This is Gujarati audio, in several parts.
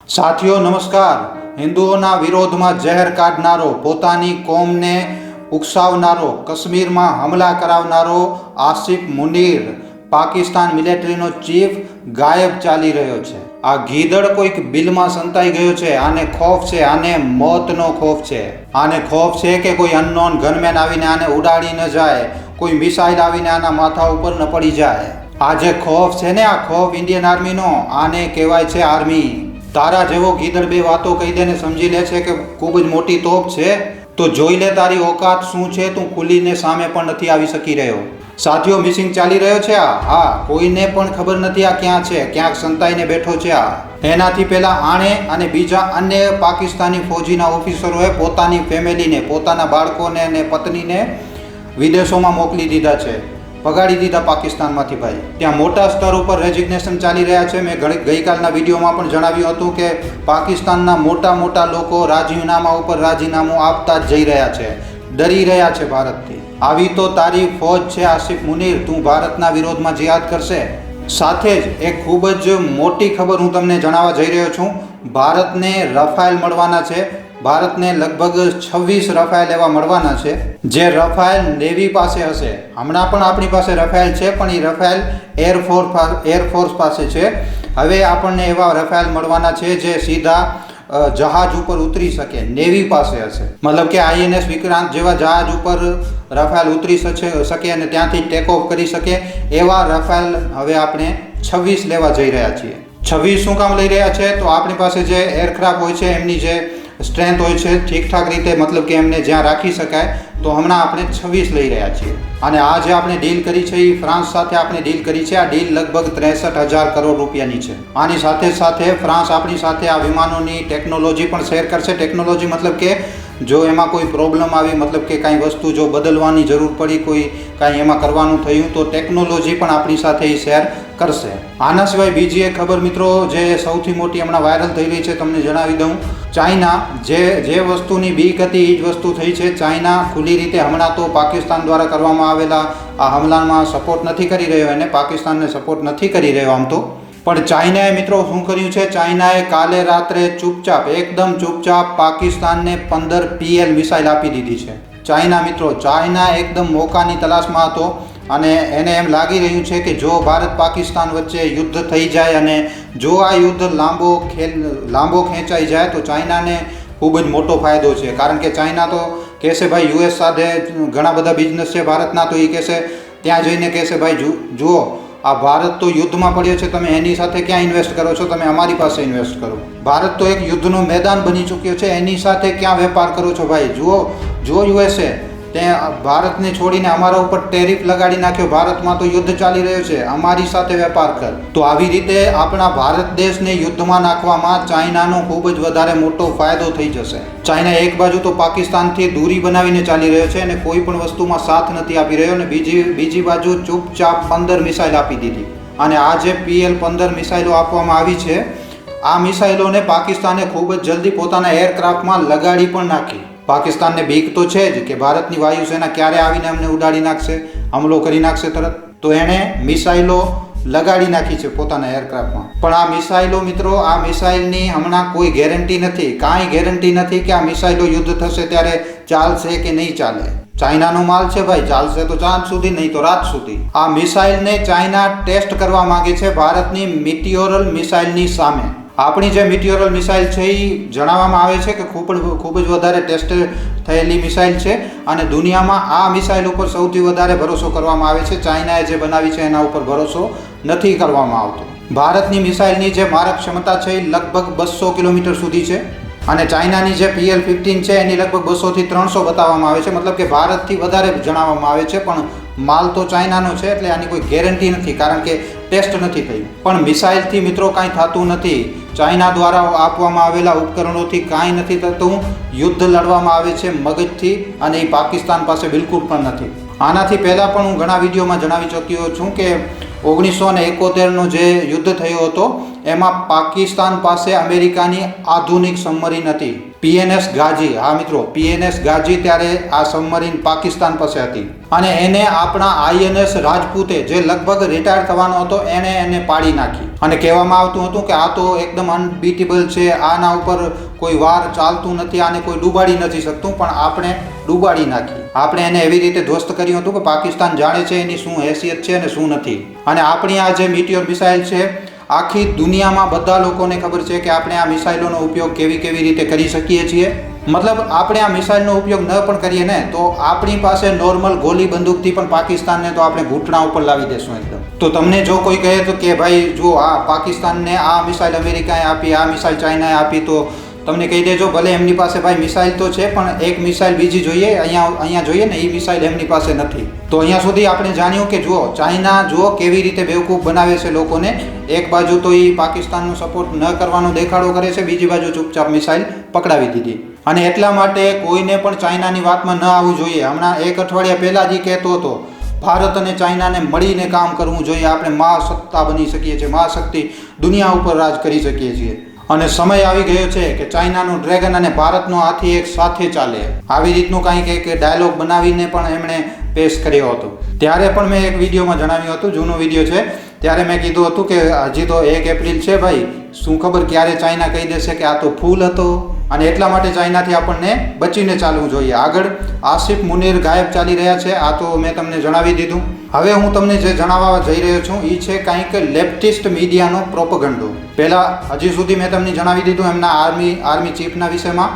સાથીઓ નમસ્કાર. હિન્દુઓના વિરોધમાં ઝેર કાઢનારો, પોતાની કોમને ઉકસાવનારો, કાશ્મીરમાં હમલા કરાવનારો આસિફ મુનીર, પાકિસ્તાન મિલિટરીનો ચીફ, ગાયબ ચાલી રહ્યો છે. આ ગીદડ કોઈક બિલમાં સંતાઈ ગયો છે. આને ખોફ છે, આને મોતનો ખોફ છે. આને ખોફ છે કે કોઈ અનનોન ગનમેન આવીને આને ઉડાડી ન જાય, કોઈ મિસાઇલ આવીને આના માથા ઉપર ન પડી જાય. આ જે ખોફ છે ને, આ ખોફ ઇન્ડિયન આર્મીનો, આને કહેવાય છે આર્મી. તારા જેવો ગીદડ બે વાતો કહી દે ને સમજી લે છે કે ખૂબ જ મોટી તોપ છે, તો જોઈ લે તારી ઓકાત શું છે. તું ખુલીને સામે પણ નથી આવી શકી રહ્યો. સાથીઓ, મિસિંગ ચાલી રહ્યો છે આ. હા, કોઈને પણ ખબર નથી આ ક્યાં છે, ક્યાંક સંતાઈને બેઠો છે આ. એનાથી પહેલા આણે અને બીજા અન્ય પાકિસ્તાની ફૌજીના ઓફિસરોએ પોતાની ફેમિલીને, પોતાના બાળકોને અને પત્નીને વિદેશોમાં મોકલી દીધા છે, ભગાડી દીધા પાકિસ્તાનમાંથી. ભાઈ, ત્યાં મોટા સ્તર ઉપર રેઝિગ્નેશન ચાલી રહ્યા છે. મેં ગઈકાલના વિડીયોમાં પણ જણાવ્યું હતું કે પાકિસ્તાનના મોટા લોકો રાજીનામા ઉપર રાજીનામું આપતા જ જઈ રહ્યા છે, ડરી રહ્યા છે ભારતથી. આવી તો તારી ફૌજ છે આસિફ મુનીર, તું ભારતના વિરોધમાં જિહાદ કરશે. સાથે જ એક ખૂબ જ મોટી ખબર હું તમને જણાવવા જઈ રહ્યો છું. ભારતને રફાયેલ મળવાના છે. ભારતને લગભગ 26 રફાયેલ એવા મળવાના છે, જે રફાયેલ નેવી પાસે હશે. હમણાં પણ આપણી પાસે રફાયેલ છે, પણ એ રફાયેલ એરફોર્સ પાસે છે. હવે આપણને એવા રફાયેલ મળવાના છે જે સીધા જહાજ ઉપર ઉતરી શકે, નેવી પાસે હશે. મતલબ કે INS વિક્રાંત જેવા જહાજ ઉપર રફાયેલ ઉતરી શકે અને ત્યાંથી ટેક ઓફ કરી શકે. એવા રફાયેલ હવે આપણે 26 લેવા જઈ રહ્યા છીએ. 26 શું કામ લઈ રહ્યા છે? તો આપણી પાસે જે એરક્રાફ્ટ હોય છે, એમની જે સ્ટ્રેન્થ હોય છે ઠીકઠાક રીતે, મતલબ કે એમને જ્યાં રાખી શકાય, તો હમણાં આપણે 26 લઈ રહ્યા છીએ. અને આ જે આપણે ડીલ કરી છે એ ફ્રાન્સ સાથે આપણે ડીલ કરી છે. આ ડીલ લગભગ 63,000 કરોડ રૂપિયાની છે. આની સાથે ફ્રાન્સ આપણી સાથે આ વિમાનોની ટેકનોલોજી પણ શેર કરશે. ટેકનોલોજી મતલબ કે જો એમાં કોઈ પ્રોબ્લેમ આવી, મતલબ કે કાંઈ વસ્તુ જો બદલવાની જરૂર પડી, કોઈ કાંઈ એમાં કરવાનું થયું, તો ટેકનોલોજી પણ આપણી સાથે એ શેર કરશે. આના સિવાય બીજી એક ખબર મિત્રો, જે સૌથી મોટી હમણાં વાયરલ થઈ રહી છે, તમને જણાવી દઉં. ચાઇના જે વસ્તુની બીક હતી એ જ વસ્તુ થઈ છે. ચાઇના ખુલ્લી રીતે હમણાં તો પાકિસ્તાન દ્વારા કરવામાં આવેલા આ હમલામાં સપોર્ટ નથી કરી રહ્યો, એને પાકિસ્તાનને સપોર્ટ નથી કરી રહ્યો આમ તો. પણ ચાઇનાએ મિત્રો શું કર્યું છે? ચાઇનાએ કાલે રાત્રે એકદમ ચૂપચાપ પાકિસ્તાનને 15 PL મિસાઇલ આપી દીધી છે. ચાઇના મિત્રો, ચાઇના એકદમ મોકાની તલાશમાં હતો અને એને એમ લાગી રહ્યું છે કે જો ભારત પાકિસ્તાન વચ્ચે યુદ્ધ થઈ જાય અને જો આ યુદ્ધ લાંબો ખેંચાઈ જાય તો ચાઇનાને ખૂબ જ મોટો ફાયદો છે. કારણ કે ચાઇના તો કહેશે ભાઈ US સાથે ઘણા બધા બિઝનેસ છે ભારતના, તો એ કહેશે, ત્યાં જઈને કહેશે ભાઈ જુઓ, આ ભારત તો યુદ્ધમાં પડ્યો છે, તમે એની સાથે ક્યાં ઇન્વેસ્ટ કરો છો? તમે અમારી પાસે ઇન્વેસ્ટ કરો. ભારત તો એક યુદ્ધનું મેદાન બની ચૂક્યો છે, એની સાથે ક્યાં વેપાર કરો છો ભાઈ? જો USA ત્યાં ભારતને છોડીને અમારા ઉપર ટેરિફ લગાડી નાખ્યો, ભારતમાં તો યુદ્ધ ચાલી રહ્યો છે, અમારી સાથે વેપાર કર. તો આવી રીતે આપણા ભારત દેશને યુદ્ધમાં નાખવામાં ચાઇનાનો ખૂબ જ વધારે મોટો ફાયદો થઈ જશે. ચાઇના એક બાજુ તો પાકિસ્તાનથી દૂરી બનાવીને ચાલી રહ્યો છે અને કોઈ પણ વસ્તુમાં સાથ નથી આપી રહ્યો, અને બીજી બાજુ ચૂપચાપ 15 મિસાઇલ આપી દીધી. અને આ જે PL 15 મિસાઇલો આપવામાં આવી છે, આ મિસાઇલોને પાકિસ્તાને ખૂબ જ જલ્દી પોતાના એરક્રાફ્ટમાં લગાડી પણ નાખી. પાકિસ્તાનને બીક તો છે જ કે ભારતની વાયુસેના ક્યારે આવીને અમને ઉડાડી નાખશે, હમલો કરી નાખશે તરત. તો એણે મિસાઇલો લગાડી નાખી છે પોતાના એરક્રાફ્ટમાં. પણ આ મિસાઇલો મિત્રો, આ મિસાઇલની હમણાં કોઈ ગેરંટી નથી, કાંઈ ગેરંટી નથી કે આ મિસાઇલો યુદ્ધ થશે ત્યારે ચાલશે કે નહીં ચાલે. ચાઇનાનો માલ છે ભાઈ, ચાલશે તો ચાંદ સુધી, નહીં તો રાત સુધી. આ મિસાઇલને ચાઇના ટેસ્ટ કરવા માંગે છે ભારતની મિટિયોરલ મિસાઇલની સામે. આપણી જે મિટિયોરલ મિસાઇલ છે એ જણાવવામાં આવે છે કે ખૂબ જ વધારે ટેસ્ટ થયેલી મિસાઇલ છે અને દુનિયામાં આ મિસાઇલ ઉપર સૌથી વધારે ભરોસો કરવામાં આવે છે. ચાઇનાએ જે બનાવી છે એના ઉપર ભરોસો નથી કરવામાં આવતો. ભારતની મિસાઇલની જે મારક ક્ષમતા છે એ લગભગ 200 કિલોમીટર સુધી છે અને ચાઇનાની જે PL 15 છે એની લગભગ 200 થી 300 બતાવવામાં આવે છે. મતલબ કે ભારતથી વધારે જણાવવામાં આવે છે, પણ માલ તો ચાઇનાનો છે, એટલે આની કોઈ ગેરંટી નથી કારણ કે ટેસ્ટ નથી થયું. પણ મિસાઇલથી મિત્રો કાંઈ થતું નથી. ચાઇના દ્વારા આપવામાં આવેલા ઉપકરણોથી કાંઈ નથી થતું. યુદ્ધ લડવામાં આવે છે મગજથી, અને એ પાકિસ્તાન પાસે બિલકુલ પણ નથી. આનાથી પહેલાં પણ હું ઘણા વિડીયોમાં જણાવી ચૂક્યો છું કે 1971નો જે યુદ્ધ થયો હતો એમાં પાકિસ્તાન પાસે અમેરિકાની આધુનિક સબમરીન હતી, PNS ગાજી. હા મિત્રો, PNS ગાજી ત્યારે આ સબમરીન પાકિસ્તાન પાસે હતી અને એને આપણા INS રાજપૂતે, જે લગભગ રિટાયર થવાનો હતો, એને પાડી નાખી અને કહેવામાં આવતું હતું કે આ તો એકદમ અનબીટેબલ છે, આના ઉપર કોઈ વાર ચાલતું નથી, આને કોઈ ડૂબાડી નથી શકતું, પણ આપણે ડૂબાડી નાખી. આપણે એને એવી રીતે ધ્વસ્ત કર્યું હતું કે પાકિસ્તાન જાણે છે એની શું હેસિયત છે અને શું નથી. અને આપણી આ જે મીટિયોર મિસાઇલ છે, આખી દુનિયામાં બધા લોકોને ખબર છે કે આપણે આ મિસાઇલોનો ઉપયોગ કેવી રીતે કરી શકીએ છીએ. મતલબ આપણે આ મિસાઇલનો ઉપયોગ ન પણ કરીએ ને તો આપણી પાસે નોર્મલ ગોલી બંદૂકથી પણ પાકિસ્તાનને તો આપણે ઘૂંટણા ઉપર લાવી દેશું એકદમ. તો તમને જો કોઈ કહે તો કે ભાઈ જો આ પાકિસ્તાનને આ મિસાઇલ અમેરિકાએ આપી, આ મિસાઇલ ચાઇનાએ આપી, તો તમને કહી દેજો ભલે એમની પાસે ભાઈ મિસાઇલ તો છે, પણ એક મિસાઇલ બીજી જોઈએ, અહીંયા જોઈએ ને, એ મિસાઇલ એમની પાસે નથી. તો અહીંયા સુધી આપણે જાણ્યું કે જુઓ ચાઇના જુઓ કેવી રીતે બેવકૂફ બનાવે છે લોકોને. એક બાજુ તો એ પાકિસ્તાનનો સપોર્ટ ન કરવાનો દેખાડો કરે છે, બીજી બાજુ ચૂપચાપ મિસાઇલ પકડાવી દીધી. અને એટલા માટે કોઈને પણ ચાઇનાની વાતમાં ન આવવું જોઈએ. હમણાં એક અઠવાડિયા પહેલાં જ કહેતો હતો ભારત અને ચાઇનાને મળીને કામ કરવું જોઈએ, આપણે મહાસત્તા બની શકીએ છીએ, મહાશક્તિ દુનિયા ઉપર રાજ કરી શકીએ છીએ. અને સમય આવી ગયો છે કે ચાઇનાનું ડ્રેગન અને ભારતનો હાથી એક સાથે ચાલે. આવી રીતનું કાંઈક એક ડાયલોગ બનાવીને પણ એમણે પેશ કર્યો હતો. ત્યારે પણ મેં એક વિડીયોમાં જણાવ્યું હતું, જૂનો વિડીયો છે, ત્યારે મેં કીધું હતું કે હજી તો 1 એપ્રિલ છે ભાઈ, શું ખબર ક્યારે ચાઇના કહી દેશે કે આ તો ફૂલ હતો. અને એટલા માટે ચાઇનાથી આપણને બચીને ચાલવું જોઈએ. આગળ આસિફ મુનીર ગાયબ ચાલી રહ્યા છે, આ તો મેં તમને જણાવી દીધું. હવે હું તમને જે જણાવવા જઈ રહ્યો છું એ છે કંઈક લેફ્ટિસ્ટ મીડિયાનો પ્રોપગન્ડો. પહેલાં હજી સુધી મેં તમને જણાવી દીધું એમના આર્મી ચીફના વિષયમાં,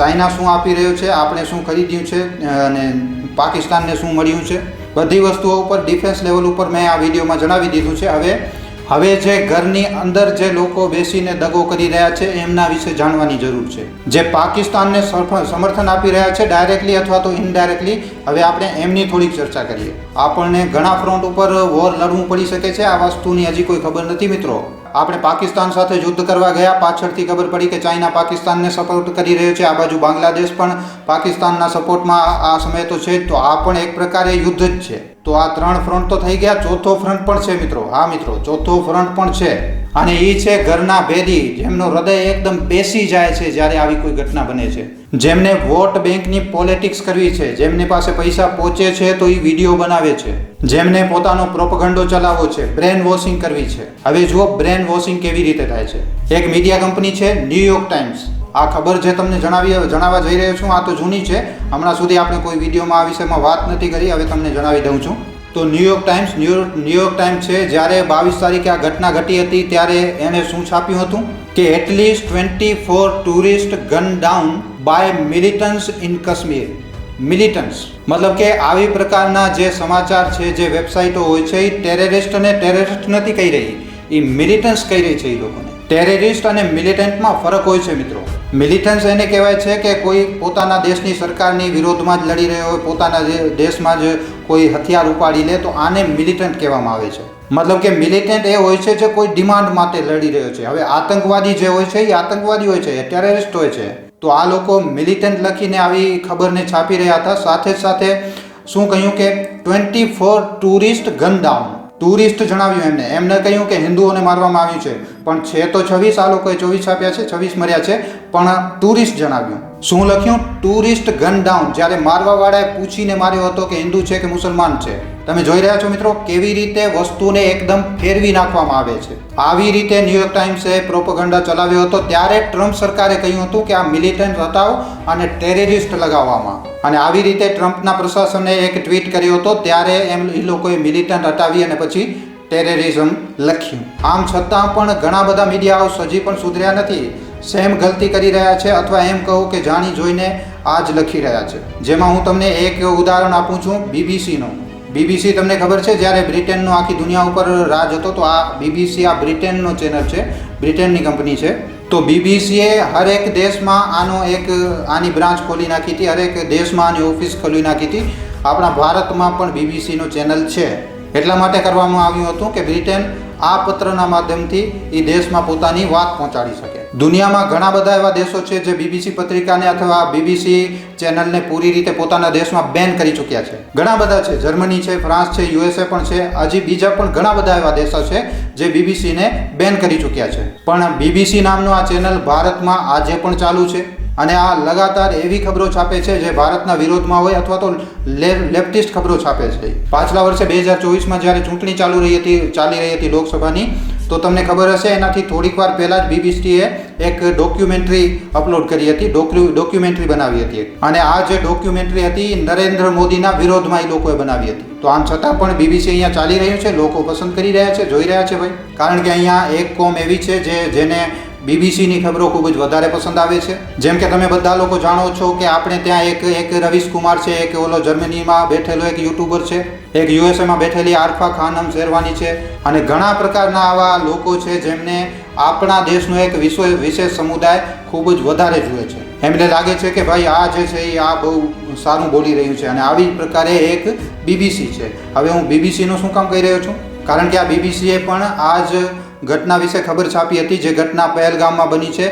ચાઇના શું આપી રહ્યો છે, આપણે શું ખરીદ્યું છે અને પાકિસ્તાનને શું મળ્યું છે, બધી વસ્તુઓ ઉપર ડિફેન્સ લેવલ ઉપર મેં આ વિડીયોમાં જણાવી દીધું છે. હવે જે ઘરની અંદર જે લોકો બેસીને દગો કરી રહ્યા છે એમના વિશે જાણવાની જરૂર છે. જે પાકિસ્તાનને સમર્થન આપી રહ્યા છે ડાયરેક્ટલી અથવા તો ઇનડાયરેક્ટલી, હવે આપણે એમની થોડીક ચર્ચા કરીએ. આપણને ઘણા ફ્રન્ટ ઉપર વોર લડવું પડી શકે છે, આ વસ્તુની હજી કોઈ ખબર નથી મિત્રો. આપણે પાકિસ્તાન સાથે યુદ્ધ કરવા ગયા, પાછળથી ખબર પડી કે ચાઇના પાકિસ્તાનને સપોર્ટ કરી રહ્યો છે, આ બાજુ બાંગ્લાદેશ પણ પાકિસ્તાનના સપોર્ટમાં આ સમયે તો છે જ. તો આ પણ એક પ્રકારે યુદ્ધ જ છે. તો આ 3 ફ્રન્ટ તો થઈ ગયા, ચોથો ફ્રન્ટ પણ છે મિત્રો. હા મિત્રો, ચોથો ફ્રન્ટ પણ છે અને એ છે ઘરના ભેદી, જેમનો હૃદય એકદમ બેસી જાય છે જ્યારે આવી કોઈ ઘટના બને છે, જેમને વોટ બેંકની પોલિટિક્સ કરવી છે, જેમની પાસે પૈસા પહોંચે છે તો એ વિડીયો બનાવે છે, જેમને પોતાનો પ્રોપગન્ડો ચલાવવો છે, બ્રેન વોશિંગ કરવી છે. હવે જુઓ બ્રેન વોશિંગ કેવી રીતે થાય છે. એક મીડિયા કંપની છે ન્યુયોર્ક ટાઈમ્સ. આ ખબર જે તમને જણાવવા જઈ રહ્યો છું આ તો જૂની છે, હમણાં સુધી આપણે કોઈ વિડીયોમાં આ વિષયમાં વાત નથી કરી, હવે તમને જણાવી દઉં છું. તો ન્યુયોર્ક ટાઈમ્સ છે, જ્યારે 22 તારીખે આ ઘટના ઘટી હતી ત્યારે એણે શું છાપ્યું હતું કે at least 24 tourist gun down by militants in Kashmir. Militants મતલબ કે આવી પ્રકારના જે સમાચાર છે, જે વેબસાઇટો હોય છે, એ ટેરરિસ્ટ નથી કહી રહી, એ મિલિટન્ટ્સ કહી રહી છે. એ લોકોને ટેરરિસ્ટ અને મિલિટન્ટમાં ફરક હોય છે મિત્રો. મિલિટન્ટ્સ એને કહેવાય છે કે કોઈ પોતાના દેશની સરકારની વિરોધમાં જ લડી રહ્યો હોય, પોતાના દેશમાં જ કોઈ હથિયાર ઉપાડી લે તો આને મિલિટન્ટ કહેવામાં આવે છે. મતલબ કે મિલિટન્ટ એ હોય છે જે કોઈ ડિમાન્ડ માટે લડી રહ્યો છે. હવે આતંકવાદી જે હોય છે એ આતંકવાદી હોય છે, એ ટેરરિસ્ટ હોય છે. તો આ લોકો મિલિટન્ટ લખીને આવી ખબરને છાપી રહ્યા હતા. સાથે સાથે શું કહ્યું કે 24 ટુરિસ્ટ ગન ડાઉન. ટુરિસ્ટ જણાવ્યું એમને કહ્યું કે હિન્દુઓને મારવામાં આવ્યું છે, પણ છે તો 26, આ લોકોએ 24 છાપ્યા છે, 26 મર્યા છે, પણ ટુરિસ્ટ જણાવ્યું. શું લખ્યું? Tourist gun down. જ્યારે મારવાવાળાએ પૂછીને માર્યો હતો કે હિન્દુ છે કે મુસલમાન છે. તમે જોઈ રહ્યા છો મિત્રો કેવી રીતે વસ્તુને એકદમ ફેરવી નાખવામાં આવે છે. આવી રીતે ન્યુયોર્ક ટાઈમ્સે પ્રોપગન્ડા ચલાવ્યો હતો. ત્યારે ટ્રમ્પ સરકારે કહ્યું હતું કે આ મિલિટન્ટ હટાવો અને ટેરરિસ્ટ લગાવવામાં. અને આવી રીતે ટ્રમ્પના પ્રશાસને એક ટ્વીટ કર્યો હતો, ત્યારે એ લોકોએ મિલિટન્ટ હટાવી અને પછી ટેરરિઝમ લખ્યું. આમ છતાં પણ ઘણા બધા મીડિયા હાઉસ હજી પણ સુધર્યા નથી, સેમ ગલતી કરી રહ્યા છે, અથવા એમ કહું કે જાણી જોઈને આ જ લખી રહ્યા છે. જેમાં હું તમને એક ઉદાહરણ આપું છું, બીબીસીનું. બીબીસી તમને ખબર છે જ્યારે બ્રિટનનો આખી દુનિયા ઉપર રાજ હતો, તો આ બીબીસી આ બ્રિટનનો ચેનલ છે, બ્રિટનની કંપની છે. તો બીબીસીએ હરેક દેશમાં આની બ્રાન્ચ ખોલી નાખી હતી, હરેક દેશમાં આની ઓફિસ ખોલી નાખી હતી. આપણા ભારતમાં પણ બીબીસીનો ચેનલ છે. એટલા માટે કરવામાં આવ્યું હતું કે બ્રિટન આ પત્રના માધ્યમથી એ દેશમાં પોતાની વાત પહોંચાડી શકે. દુનિયામાં ઘણા બધા એવા દેશો છે જે BBC પત્રિકાને અથવા BBC ચેનલને પૂરી રીતે પોતાના દેશમાં બેન કરી ચૂક્યા છે. ઘણા બધા છે, જર્મની છે, ફ્રાન્સ છે, USA પણ છે, હજી બીજા પણ ઘણા બધા એવા દેશો છે જે BBCને બેન કરી ચૂક્યા છે. પણ BBC નામનું આ ચેનલ ભારતમાં આજે પણ ચાલુ છે અને આ લગાતાર એવી ખબરો છાપે છે જે ભારતના વિરોધમાં હોય અથવા તો લેફ્ટિસ્ટ ખબરો છાપે છે. પાછલા વર્ષે 2024માં જ્યારે ચૂંટણી ચાલી રહી હતી લોકસભાની, તો તમને ખબર હશે એનાથી થોડીક વાર પહેલાં જ BBCએ એક ડોક્યુમેન્ટરી અપલોડ કરી હતી, ડોક્યુમેન્ટરી બનાવી હતી અને આ જે ડોક્યુમેન્ટરી હતી નરેન્દ્ર મોદીના વિરોધમાં એ લોકોએ બનાવી હતી. તો આમ છતાં પણ BBC અહીંયા ચાલી રહ્યું છે, લોકો પસંદ કરી રહ્યા છે, જોઈ રહ્યા છે ભાઈ. કારણ કે અહીંયા એક કોમ એવી છે જેને BBCની ખબરો ખૂબ જ વધારે પસંદ આવે છે. જેમ કે તમે બધા લોકો જાણો છો કે આપણે ત્યાં એક રવીશ કુમાર છે, એક ઓલો જર્મનીમાં બેઠેલો એક યુટ્યુબર છે, એક USAમાં બેઠેલી આરફા ખાનમ શેરવાની છે અને ઘણા પ્રકારના આવા લોકો છે જેમને આપણા દેશનો એક વિશેષ સમુદાય ખૂબ જ વધારે જુએ છે. એમને લાગે છે કે ભાઈ આ જે છે એ આ બહુ સારું બોલી રહ્યું છે અને આવી પ્રકારે એક BBC છે. હવે હું BBCનું શું કામ કહી રહ્યો છું? કારણ કે આ BBCએ પણ આ જ ઘટના વિશે ખબર છાપી હતી, જે ઘટના પહેલગામમાં બની છે.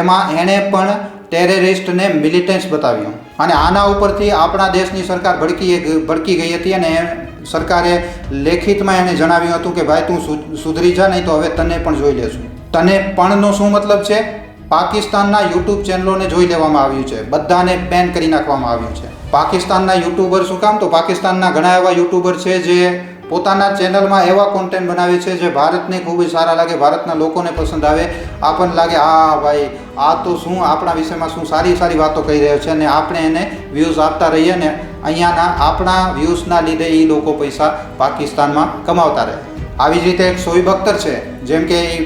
એમાં એણે પણ ટેરરિસ્ટને મિલિટન્ટ્સ બતાવ્યું અને આના ઉપરથી આપણા દેશની સરકાર ભડકી ગઈ હતી અને સરકારે લેખિતમાં એને જણાવ્યું હતું કે ભાઈ તું સુધરી જા, નહીં તો હવે તને પણ જોઈ લેશું. તને પણનો શું મતલબ છે? પાકિસ્તાનના યુટ્યુબ ચેનલોને જોઈ લેવામાં આવ્યું છે, બધાને બેન કરી નાખવામાં આવ્યું છે. પાકિસ્તાનના યુટ્યુબર શું કામ? તો પાકિસ્તાનના ઘણા એવા યુટ્યુબર છે જે પોતાના ચેનલમાં એવા કોન્ટેન્ટ બનાવે છે જે ભારતને ખૂબ જ સારા લાગે, ભારતના લોકોને પસંદ આવે. આપણને લાગે આ ભાઈ આ તો શું આપણા વિષયમાં શું સારી વાતો કહી રહ્યો છે અને આપણે એને વ્યૂઝ આપતા રહીએ ને અહીંયાના આપણા વ્યૂઝના લીધે એ લોકો પૈસા પાકિસ્તાનમાં કમાવતા રહે. આવી જ રીતે એક શોએબ અખ્તર છે, જેમ કે એ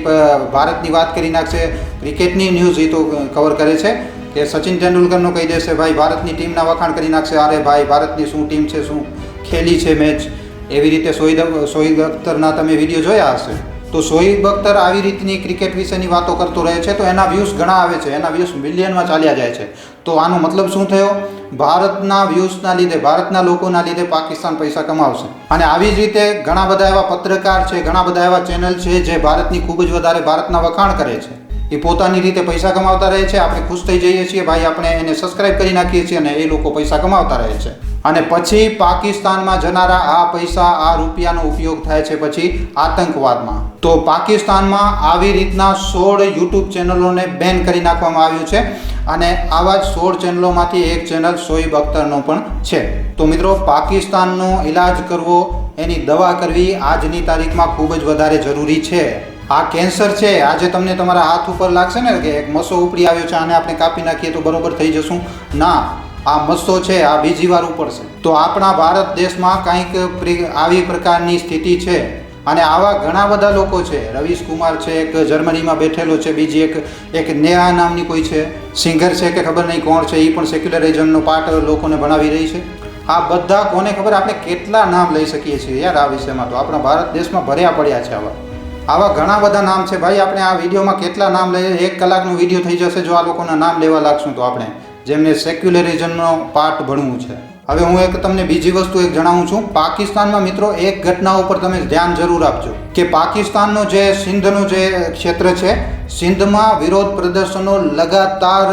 ભારતની વાત કરી નાખશે, ક્રિકેટની ન્યૂઝ એ તો કવર કરે છે કે સચિન તેંડુલકરનું કહી દેશે, ભાઈ ભારતની ટીમના વખાણ કરી નાખશે, અરે ભાઈ ભારતની શું ટીમ છે, શું ખેલી છે મેચ. એવી રીતે શોએબ અખ્તરના તમે વિડીયો જોયા હશે. તો શોએબ અખ્તર આવી રીતની ક્રિકેટ વિશેની વાતો કરતો રહે છે તો એના વ્યૂઝ ઘણા આવે છે, એના વ્યૂઝ મિલિયનમાં ચાલ્યા જાય છે. તો આનો મતલબ શું થયો? ભારતના વ્યૂઝના લીધે, ભારતના લોકોના લીધે પાકિસ્તાન પૈસા કમાવશે. અને આવી જ રીતે ઘણા બધા એવા પત્રકાર છે, ઘણા બધા એવા ચેનલ છે જે ભારતની ખૂબ જ વધારે ભારતના વખાણ કરે છે. એ પોતાની રીતે પૈસા કમાવતા રહે છે, આપણે ખુશ થઈ જઈએ છીએ, ભાઈ આપણે એને સબસ્ક્રાઈબ કરી નાખીએ છીએ અને એ લોકો પૈસા કમાવતા રહે છે. અને પછી પાકિસ્તાનમાં જનારા આ પૈસા, આ રૂપિયાનો ઉપયોગ થાય છે પછી આતંકવાદમાં. તો પાકિસ્તાનમાં આવી રીતના 16 યુટ્યુબ ચેનલોને બેન કરી નાખવામાં આવ્યું છે અને આવા જ 16 ચેનલોમાંથી એક ચેનલ શોએબ અખ્તરનો પણ છે. તો મિત્રો, પાકિસ્તાનનો ઈલાજ કરવો, એની દવા કરવી આજની તારીખમાં ખૂબ જ વધારે જરૂરી છે. આ કેન્સર છે, આજે તમને તમારા હાથ ઉપર લાગશે ને કે એક મસો ઉપડી આવ્યો છે, આને આપણે કાપી નાખીએ તો બરોબર થઈ જશું. ના, આ મસ્સો છે આ બીજી વાર ઉપડશે. તો આપણા ભારત દેશમાં કંઈક આવી પ્રકારની સ્થિતિ છે અને આવા ઘણા બધા લોકો છે. રવીશ કુમાર છે, એક જર્મનીમાં બેઠેલો છે, બીજી એક નેહા નામની કોઈ છે, સિંગર છે કે ખબર નહીં કોણ છે, એ પણ સેક્યુલરિઝમનો પાર્ટ લોકોને ભણાવી રહી છે. આ બધા કોને ખબર, આપણે કેટલા નામ લઈ શકીએ છીએ યાર આ વિષયમાં. તો આપણા ભારત દેશમાં ભર્યા પડ્યા છે આવા ઘણા બધા નામ છે ભાઈ. આપણે આ વિડીયોમાં કેટલા નામ લઈએ, 1 કલાકનો વિડીયો થઈ જશે જો આ લોકોના નામ લેવા લાગશું તો, આપણે જેમને સેક્યુલરિઝમનો પાર્ટ ભણવું છે. હવે હું તમને બીજી વસ્તુ જણાવું છું. પાકિસ્તાનમાં મિત્રો એક ઘટના ઉપર તમે ધ્યાન જરૂર આપજો કે પાકિસ્તાનનો જે સિંધનું જે ક્ષેત્ર છે, સિંધમાં વિરોધ પ્રદર્શનો લગાતાર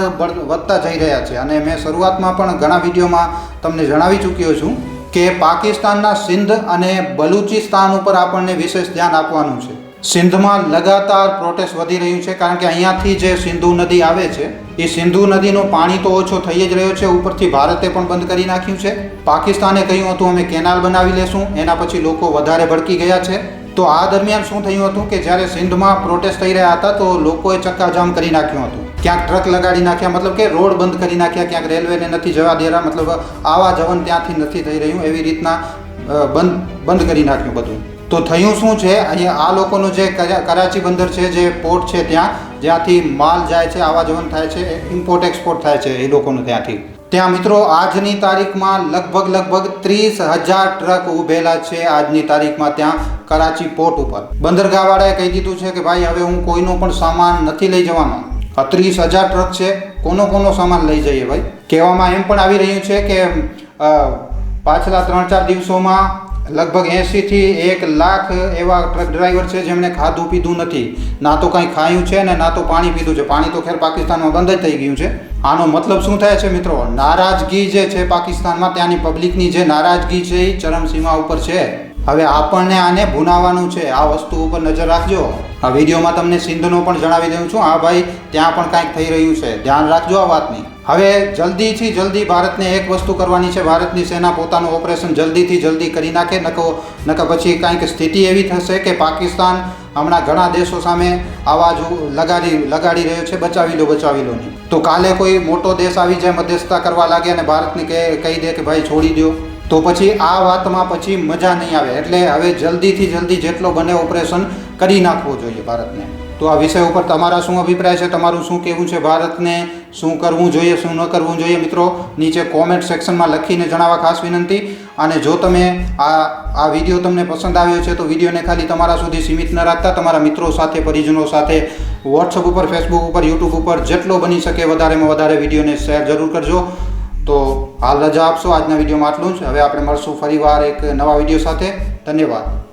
વધતા જઈ રહ્યા છે અને મેં શરૂઆતમાં પણ ઘણા વિડીયોમાં તમને જણાવી ચૂક્યો છું કે પાકિસ્તાનના સિંધ અને બલુચિસ્તાન ઉપર આપણને વિશેષ ધ્યાન આપવાનું છે. સિંધમાં લગાતાર પ્રોટેસ્ટ વધી રહ્યું છે કારણ કે અહીંયાથી જે સિંધુ નદી આવે છે એ સિંધુ નદીનું પાણી તો ઓછો થઈ જ રહ્યો છે, ઉપરથી ભારતે પણ બંધ કરી નાખ્યું છે. પાકિસ્તાને કહ્યું હતું અમે કેનાલ બનાવી લેશું, એના પછી લોકો વધારે ભડકી ગયા છે. તો આ દરમિયાન શું થયું હતું કે જ્યારે સિંધમાં પ્રોટેસ્ટ થઈ રહ્યા હતા તો લોકોએ ચક્કાજામ કરી નાખ્યું હતું, ક્યાંક ટ્રક લગાડી નાખ્યા, મતલબ કે રોડ બંધ કરી નાખ્યા, ક્યાંક રેલવેને નથી જવા દે રહ્યા, મતલબ આવા જવન ત્યાંથી નથી થઈ રહ્યું, એવી રીતના બંધ કરી નાખ્યું બધું. તો થયું શું છે, અહીંયા આ લોકોનું જે કરાચી બંદર છે, જે પોર્ટ છે, જ્યાંથી માલ જાય છે, આવા જવન થાય છે, ઇમ્પોર્ટ એક્સપોર્ટ થાય છે એ લોકોનું ત્યાં મિત્રો આજની તારીખમાં લગભગ 30,000 ટ્રક ઊભેલા છે આજની તારીખમાં ત્યાં કરાચી પોર્ટ ઉપર. બંદરગાહવાળાએ કહી દીધું છે કે ભાઈ હવે હું કોઈનો પણ સામાન નથી લઈ જવાનો. 30,000 ટ્રક છે, કોનો સામાન લઈ જઈએ ભાઈ. કહેવામાં એમ પણ આવી રહ્યું છે કે પાછલા 3-4 દિવસોમાં લગભગ 80 થી 1 લાખ એવા ટ્રક ડ્રાઈવર છે જેમણે ખાધું પીધું નથી, ના તો કંઈ ખાયું છે ને ના તો પાણી પીધું છે. પાણી તો ખેર પાકિસ્તાનમાં બંધ જ થઈ ગયું છે. આનો મતલબ શું થાય છે મિત્રો? નારાજગી જે છે પાકિસ્તાનમાં, ત્યાંની પબ્લિકની જે નારાજગી છે એ ચરમસીમા ઉપર છે. હવે આપણને આને ભૂનાવવાનું છે. આ વસ્તુ ઉપર નજર રાખજો. આ વિડીયોમાં તમને સિંધનો પણ જણાવી દઉં છું. હા ભાઈ, ત્યાં પણ કાંઈક થઈ રહ્યું છે, ધ્યાન રાખજો આ વાતની. હવે જલ્દીથી જલ્દી ભારતને એક વસ્તુ કરવાની છે. ભારતની સેના પોતાનું ઓપરેશન જલ્દીથી જલ્દી કરી નાખે, નકર પછી કાંઈક સ્થિતિ એવી થશે કે પાકિસ્તાન હમણાં ઘણા દેશો સામે આવાજ લગાડી રહ્યો છે, બચાવી લો નહીં. તો કાલે કોઈ મોટો દેશ આવી જાય, મધ્યસ્થતા કરવા લાગે અને ભારતને કહી દે કે ભાઈ છોડી દો, તો પછી આ વાતમાં પછી મજા નહીં આવે. એટલે હવે જલ્દીથી જલ્દી જેટલો બને ઓપરેશન કરી નાખવો જોઈએ ભારતને. તો આ વિષય ઉપર તમારા શું અભિપ્રાય છે? તમારું શું કહેવું છે? ભારતને શું કરવું જોઈએ, શું ન કરવું જોઈએ? મિત્રો નીચે કોમેન્ટ સેક્શનમાં લખીને જણાવવા ખાસ વિનંતી. અને જો તમે આ વિડીયો તમને પસંદ આવ્યો છે તો વિડીયોને ખાલી તમારા સુધી સીમિત ન રાખતા તમારા મિત્રો સાથે, પરિજનો સાથે, વોટ્સઅપ ઉપર, ફેસબુક ઉપર, યુટ્યુબ ઉપર જેટલો બની શકે વધારેમાં વધારે વિડીયોને શેર જરૂર કરજો. તો હાલ રજા આપશો. આજના વિડીયોમાં આટલું જ. હવે આપણે મળશું ફરીવાર એક નવા વિડીયો સાથે. ધન્યવાદ.